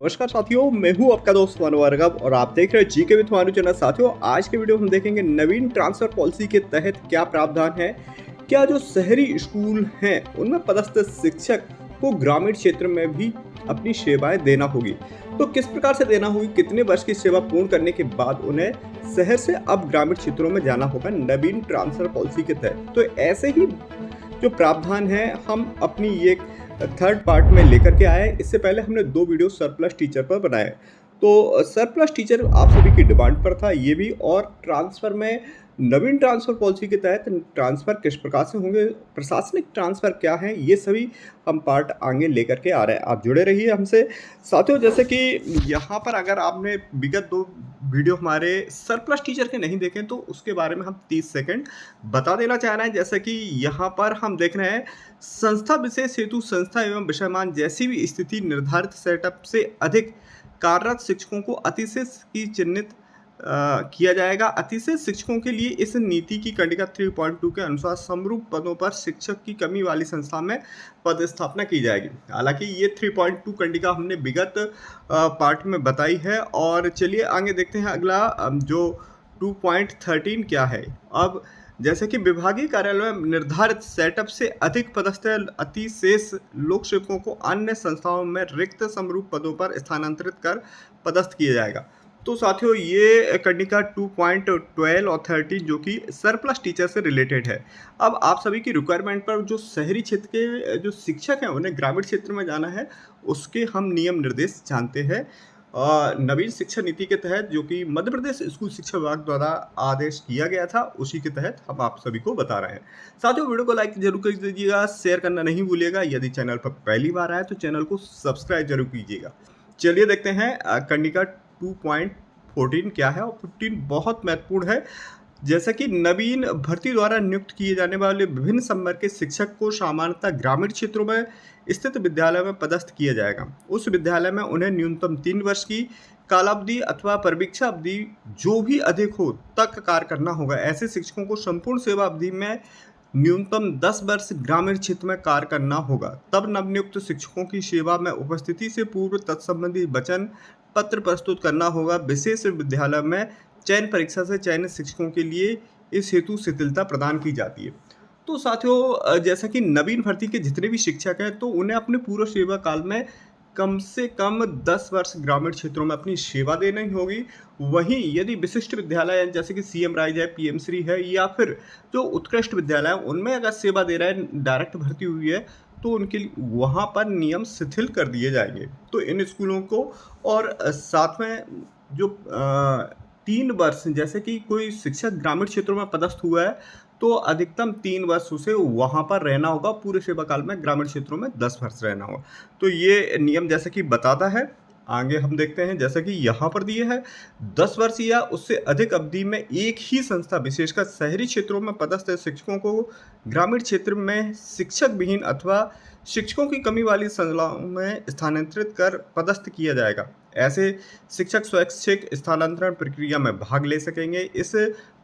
नमस्कार साथियों, मैं हूं आपका दोस्त मानव भार्गव और आप देख रहे हैं जीके विद मानव चैनल। साथियों, आज के वीडियो हम देखेंगे नवीन ट्रांसफर पॉलिसी के तहत क्या प्रावधान है। क्या जो शहरी स्कूल हैं उनमें पदस्थ शिक्षक को ग्रामीण क्षेत्र में भी अपनी सेवाएं देना होगी, तो किस प्रकार से देना होगी, कितने वर्ष की सेवा पूर्ण करने के बाद उन्हें शहर से अब ग्रामीण क्षेत्रों में जाना होगा नवीन ट्रांसफर पॉलिसी के तहत। तो ऐसे ही जो प्रावधान है हम अपनी ये थर्ड पार्ट में लेकर के आए हैं। इससे पहले हमने 2 वीडियो सरप्लस टीचर पर बनाए। तो सरप्लस टीचर आप सभी की डिमांड पर था ये भी, और ट्रांसफ़र में नवीन ट्रांसफ़र पॉलिसी के तहत ट्रांसफ़र किस प्रकार से होंगे, प्रशासनिक ट्रांसफ़र क्या है, ये सभी हम पार्ट आगे लेकर के आ रहे हैं। आप जुड़े रहिए हमसे। साथियों, जैसे कि यहाँ पर अगर आपने विगत 2 वीडियो हमारे सरप्लस टीचर के नहीं देखे तो उसके बारे में हम 30 सेकंड बता देना चाह रहे हैं। जैसे कि यहाँ पर हम देख रहे हैं, संस्था विशेष हेतु संस्था एवं विषयमान जैसी भी स्थिति निर्धारित सेटअप से अधिक कार्यरत शिक्षकों को अतिशय की चिन्हित किया जाएगा। अतिशय शिक्षकों के लिए इस नीति की कंडिका 3.2 के अनुसार समरूप पदों पर शिक्षक की कमी वाली संस्था में पदस्थापना की जाएगी। हालांकि ये 3.2 कंडिका हमने विगत पार्ट में बताई है। और चलिए आगे देखते हैं अगला जो 2.13 क्या है। अब जैसे कि विभागीय कार्यालय में निर्धारित सेटअप से अधिक पदस्थ अतिशेष लोक सेवकों को अन्य संस्थाओं में रिक्त समरूप पदों पर स्थानांतरित कर पदस्थ किया जाएगा। तो साथियों, ये कंडिका 2.12 और 13 जो कि सरप्लस टीचर से रिलेटेड है। अब आप सभी की रिक्वायरमेंट पर जो शहरी क्षेत्र के जो शिक्षक हैं उन्हें ग्रामीण क्षेत्र में जाना है, उसके हम नियम निर्देश जानते हैं। नवीन शिक्षा नीति के तहत जो कि मध्य प्रदेश स्कूल शिक्षा विभाग द्वारा आदेश किया गया था, उसी के तहत हम आप सभी को बता रहे हैं। साथियों, वीडियो को लाइक जरूर कर दीजिएगा, शेयर करना नहीं भूलिएगा। यदि चैनल पर पहली बार आए तो चैनल को सब्सक्राइब जरूर कीजिएगा। चलिए देखते हैं कंडिका 2.14 क्या है, और 15 बहुत महत्वपूर्ण है। जैसा कि नवीन भर्ती द्वारा नियुक्त किए जाने वाले विभिन्न संवर्ग के शिक्षक को सामान्यतः ग्रामीण क्षेत्रों में स्थित विद्यालय में पदस्थ किया जाएगा। उस विद्यालय में उन्हें न्यूनतम 3 वर्ष की कालावधि अथवा परिवीक्षा अवधि जो भी अधिक हो तक कार्य करना होगा। ऐसे शिक्षकों को संपूर्ण सेवा अवधि में न्यूनतम 10 वर्ष ग्रामीण क्षेत्र में कार्य करना होगा। तब नवनियुक्त शिक्षकों की सेवा में उपस्थिति से पूर्व तत्संबंधी वचन पत्र प्रस्तुत करना होगा। विशेष विद्यालय में चयन परीक्षा से चयनित शिक्षकों के लिए इस हेतु शिथिलता प्रदान की जाती है। तो साथियों, जैसा कि नवीन भर्ती के जितने भी शिक्षक हैं तो उन्हें अपने पूरे सेवा काल में कम से कम 10 वर्ष ग्रामीण क्षेत्रों में अपनी सेवा देनी होगी। वहीं यदि विशिष्ट विद्यालय जैसे कि सीएम राइज है, पीएम श्री है, या फिर जो उत्कृष्ट विद्यालय है उनमें अगर सेवा दे रहा है, डायरेक्ट भर्ती हुई है, तो उनके लिए वहाँ पर नियम शिथिल कर दिए जाएंगे। तो इन स्कूलों को, और साथ में जो 3 वर्ष, जैसे कि कोई शिक्षक ग्रामीण क्षेत्रों में पदस्थ हुआ है तो अधिकतम 3 वर्ष उसे वहाँ पर रहना होगा। पूरे सेवा काल में ग्रामीण क्षेत्रों में 10 वर्ष रहना होगा। तो ये नियम जैसे कि बताता है। आगे हम देखते हैं, जैसे कि यहाँ पर दिए है 10 वर्ष या उससे अधिक अवधि में एक ही संस्था विशेषकर शहरी क्षेत्रों में पदस्थ शिक्षकों को ग्रामीण क्षेत्र में शिक्षक विहीन अथवा शिक्षकों की कमी वाली संस्थाओं में स्थानांतरित कर पदस्थ किया जाएगा। ऐसे शिक्षक स्वैच्छिक स्थानांतरण प्रक्रिया में भाग ले सकेंगे। इस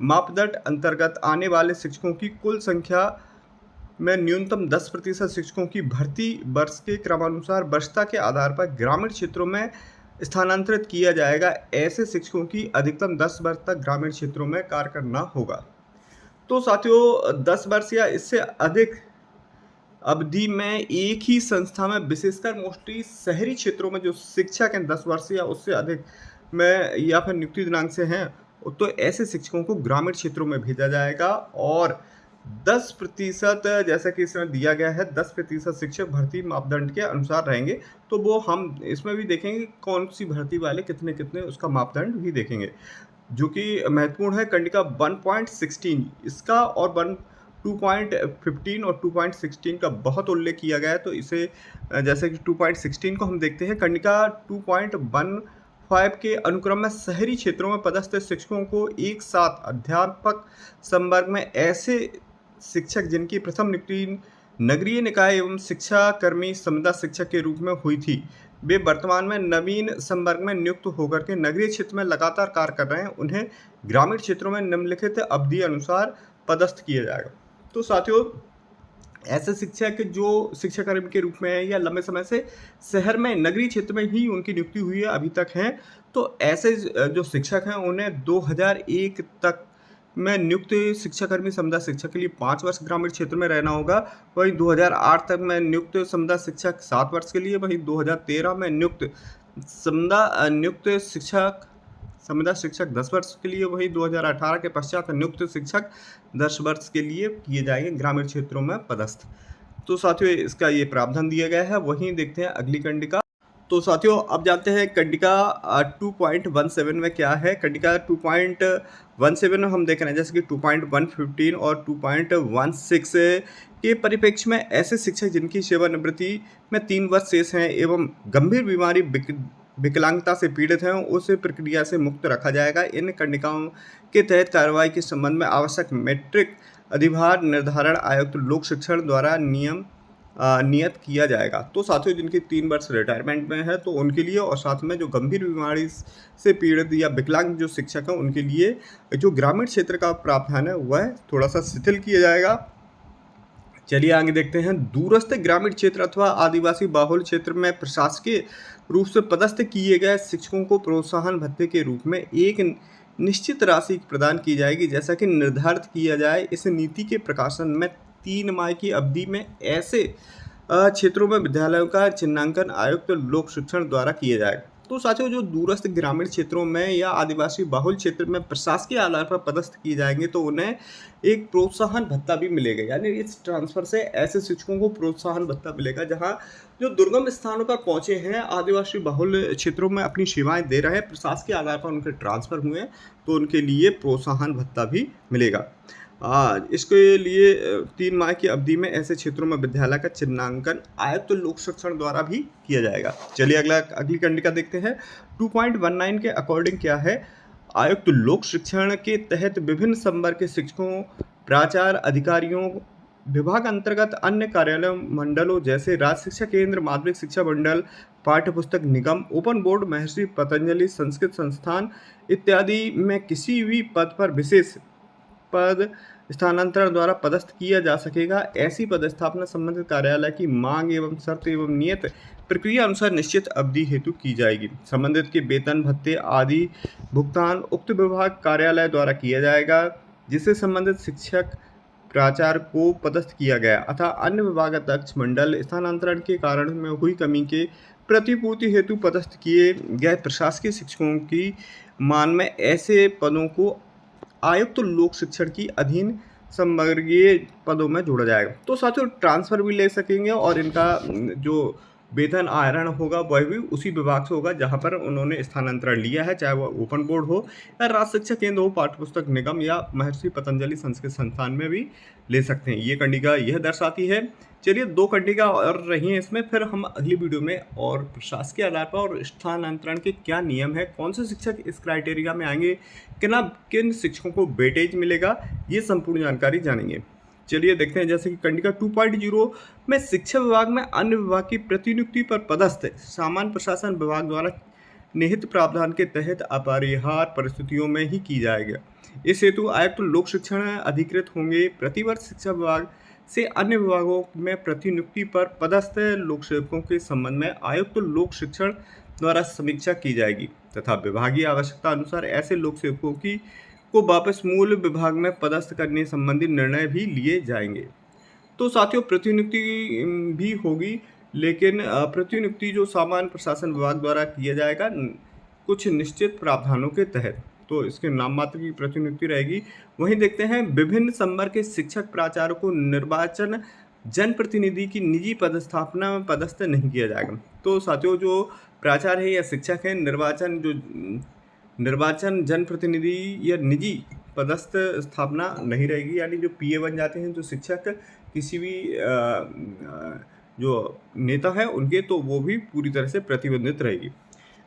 मापदंड अंतर्गत आने वाले शिक्षकों की कुल संख्या में न्यूनतम 10% शिक्षकों की भर्ती वर्ष के क्रमानुसार वरीयता के आधार पर ग्रामीण क्षेत्रों में स्थानांतरित किया जाएगा। ऐसे शिक्षकों की अधिकतम 10 वर्ष तक ग्रामीण क्षेत्रों में कार्य करना होगा। तो साथियों, 10 वर्ष या इससे अधिक अवधि में एक ही संस्था में, विशेषकर मोस्टली शहरी क्षेत्रों में जो शिक्षक हैं 10 वर्ष या उससे अधिक में या फिर नियुक्ति दिनांक से हैं, तो ऐसे शिक्षकों को ग्रामीण क्षेत्रों में भेजा जाएगा। और 10% जैसा कि इसमें दिया गया है, 10% शिक्षक भर्ती मापदंड के अनुसार रहेंगे। तो वो हम इसमें भी देखेंगे कौन सी भर्ती वाले कितने कितने, उसका मापदंड भी देखेंगे जो कि महत्वपूर्ण है। कंडिका 1.16 इसका और 2.15 और 2.16 का बहुत उल्लेख किया गया है। तो इसे जैसे कि 2.16 को हम देखते हैं। कंडिका 2.15 के अनुक्रम में शहरी क्षेत्रों में पदस्थ शिक्षकों को एक साथ अध्यापक संवर्ग में ऐसे शिक्षक जिनकी प्रथम नियुक्ति नगरीय निकाय एवं शिक्षा कर्मी समुदाय शिक्षक के रूप में हुई थी, वे वर्तमान में नवीन संवर्ग में नियुक्त होकर के नगरीय क्षेत्र में लगातार कार्य कर रहे हैं, उन्हें ग्रामीण क्षेत्रों में निम्नलिखित अवधि अनुसार पदस्थ किया जाएगा। तो साथियों, ऐसे शिक्षक जो शिक्षाकर्मी के रूप में हैं या लंबे समय से शहर में नगरीय क्षेत्र में ही उनकी नियुक्ति हुई है अभी तक हैं, तो ऐसे जो शिक्षक हैं उन्हें 2001 तक में नियुक्त शिक्षाकर्मी समुदाय शिक्षक के लिए 5 वर्ष ग्रामीण क्षेत्र में रहना होगा। वहीं 2008 तक में नियुक्त समुदाय शिक्षक 7 वर्ष के लिए, वहीं 2013 में नियुक्त समुदाय शिक्षक 10 वर्ष के लिए, वहीं 2018 के पश्चात नियुक्त शिक्षक 10 वर्ष के लिए किए जाएंगे ग्रामीण क्षेत्रों में पदस्थ। तो साथियों इसका ये प्रावधान दिया गया है। वहीं देखते हैं अगली कंडिका। तो साथियों अब जानते हैं कंडिका 2.17 में क्या है। कंडिका 2.17 में हम देख रहे हैं जैसे कि 2.115 और 2.16 के परिप्रेक्ष्य में ऐसे शिक्षक जिनकी सेवानिवृत्ति में 3 वर्ष शेष हैं एवं गंभीर बीमारी विकलांगता से पीड़ित हैं उस प्रक्रिया से मुक्त रखा जाएगा। इन कंडिकाओं के तहत कार्रवाई के संबंध में आवश्यक मैट्रिक अधिभार निर्धारण आयुक्त लोक शिक्षण द्वारा नियत किया जाएगा। तो साथियों जिनकी 3 वर्ष रिटायरमेंट में है तो उनके लिए, और साथ में जो गंभीर बीमारी से पीड़ित या विकलांग जो शिक्षक हैं उनके लिए जो ग्रामीण क्षेत्र का प्रावधान है वह थोड़ा सा शिथिल किया जाएगा। चलिए आगे देखते हैं। दूरस्थ ग्रामीण क्षेत्र अथवा आदिवासी बाहुल क्षेत्र में प्रशासकीय रूप से पदस्थ किए गए शिक्षकों को प्रोत्साहन भत्ते के रूप में एक निश्चित राशि प्रदान की जाएगी, जैसा कि निर्धारित किया जाए। इस नीति के प्रकाशन में 3 माह की अवधि में ऐसे क्षेत्रों में विद्यालयों का चिन्हांकन आयुक्त लोक शिक्षण द्वारा किया जाएगा। तो साथियों जो दूरस्थ ग्रामीण क्षेत्रों में या आदिवासी बाहुल क्षेत्र में प्रशासकीय आधार पर पदस्थ किए जाएंगे तो उन्हें एक प्रोत्साहन भत्ता भी मिलेगा, यानी इस ट्रांसफर से ऐसे शिक्षकों को प्रोत्साहन भत्ता मिलेगा जहां जो दुर्गम स्थानों पर पहुंचे हैं, आदिवासी बाहुल क्षेत्रों में अपनी सेवाएं दे रहे हैं, प्रशासकीय आधार पर उनके ट्रांसफर हुए हैं तो उनके लिए प्रोत्साहन भत्ता भी मिलेगा। इसके लिए 3 माह की अवधि में ऐसे क्षेत्रों में विद्यालय का चिन्हांकन आयुक्त लोक शिक्षण द्वारा भी किया जाएगा। चलिए अगली कंडिका देखते हैं। 2.19 के अकॉर्डिंग क्या है। आयुक्त लोक शिक्षण के तहत विभिन्न संवर्ग के शिक्षकों, प्राचार्य, अधिकारियों, विभाग अंतर्गत अन्य कार्यालय मंडलों जैसे राज्य शिक्षा केंद्र, माध्यमिक शिक्षा मंडल, पाठ्य पुस्तक निगम, ओपन बोर्ड, महर्षि पतंजलि संस्कृत संस्थान इत्यादि में किसी भी पद पर विशेष पद स्थानांतरण द्वारा पदस्थ किया जा सकेगा। ऐसी पदस्थापना संबंधित कार्यालय की मांग एवं शर्त एवं नियत प्रक्रिया अनुसार निश्चित अवधि हेतु की जाएगी। संबंधित के वेतन भत्ते आदि भुगतान उक्त विभाग कार्यालय द्वारा किया जाएगा जिससे संबंधित शिक्षक प्राचार्य को पदस्थ किया गया अतः अन्य विभागाध्यक्ष मंडल स्थानांतरण के कारण में हुई कमी के प्रतिपूर्ति हेतु पदस्थ किए गए प्रशासकीय शिक्षकों की मान में ऐसे पदों को आयुक्त लोक शिक्षण की अधीन संवर्गीय पदों में जोड़ा जाएगा। तो साथियों ट्रांसफर भी ले सकेंगे और इनका जो वेतन आहरण होगा वह भी उसी विभाग से होगा जहां पर उन्होंने स्थानांतरण लिया है, चाहे वह ओपन बोर्ड हो या राज्य शिक्षा केंद्र हो, पाठ्य पुस्तक निगम या महर्षि पतंजलि संस्कृत संस्थान में भी ले सकते हैं। ये कंडिका यह दर्शाती है। चलिए 2 कंडिका और रही हैं इसमें, फिर हम अगली वीडियो में और प्रशासकीय आधार पर और स्थानांतरण के क्या नियम है, कौन से शिक्षक इस क्राइटेरिया में आएंगे, किन शिक्षकों को वेटेज मिलेगा, ये संपूर्ण जानकारी जानेंगे। चलिए देखते हैं जैसे कि कंडिका 2.0 में शिक्षा विभाग में अन्य विभाग की प्रतिनियुक्ति पर पदस्थ सामान्य प्रशासन विभाग द्वारा निहित प्रावधान के तहत अपरिहार्य परिस्थितियों में ही की जाएगा। इस हेतु आयुक्त लोक शिक्षण अधिकृत होंगे। प्रतिवर्ष शिक्षा विभाग से अन्य विभागों में प्रतिनियुक्ति पर पदस्थ लोक सेवकों के संबंध में आयुक्त लोक शिक्षण द्वारा समीक्षा की जाएगी तथा विभागीय आवश्यकता अनुसार ऐसे लोक सेवकों को वापस मूल विभाग में पदस्थ करने संबंधी निर्णय भी लिए जाएंगे। तो साथियों प्रतिनियुक्ति भी होगी, लेकिन प्रतिनियुक्ति जो सामान्य प्रशासन विभाग द्वारा किया जाएगा कुछ निश्चित प्रावधानों के तहत, तो इसके नाम मात्र की प्रतिनियुक्ति रहेगी। वहीं देखते हैं विभिन्न संवर्ग के शिक्षक प्राचार्य को निर्वाचन जनप्रतिनिधि की निजी पदस्थापना में पदस्थ नहीं किया जाएगा। तो साथियों जो प्राचार्य है या शिक्षक है, निर्वाचन जनप्रतिनिधि या निजी पदस्थ स्थापना नहीं रहेगी, यानी जो पीए बन जाते हैं जो शिक्षक किसी भी जो नेता है उनके, तो वो भी पूरी तरह से प्रतिबंधित रहेगी।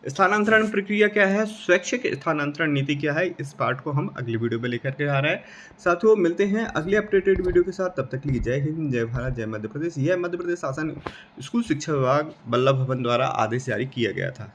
स्थानांतरण प्रक्रिया क्या है, स्वैच्छिक स्थानांतरण नीति क्या है, इस पार्ट को हम अगली वीडियो में लेकर के आ रहे हैं। साथियों मिलते हैं अगले अपडेटेड वीडियो के साथ, तब तक के लिए जय हिंद, जय भारत, जय मध्य प्रदेश। यह मध्य प्रदेश शासन स्कूल शिक्षा विभाग बल्लभ भवन द्वारा आदेश जारी किया गया था।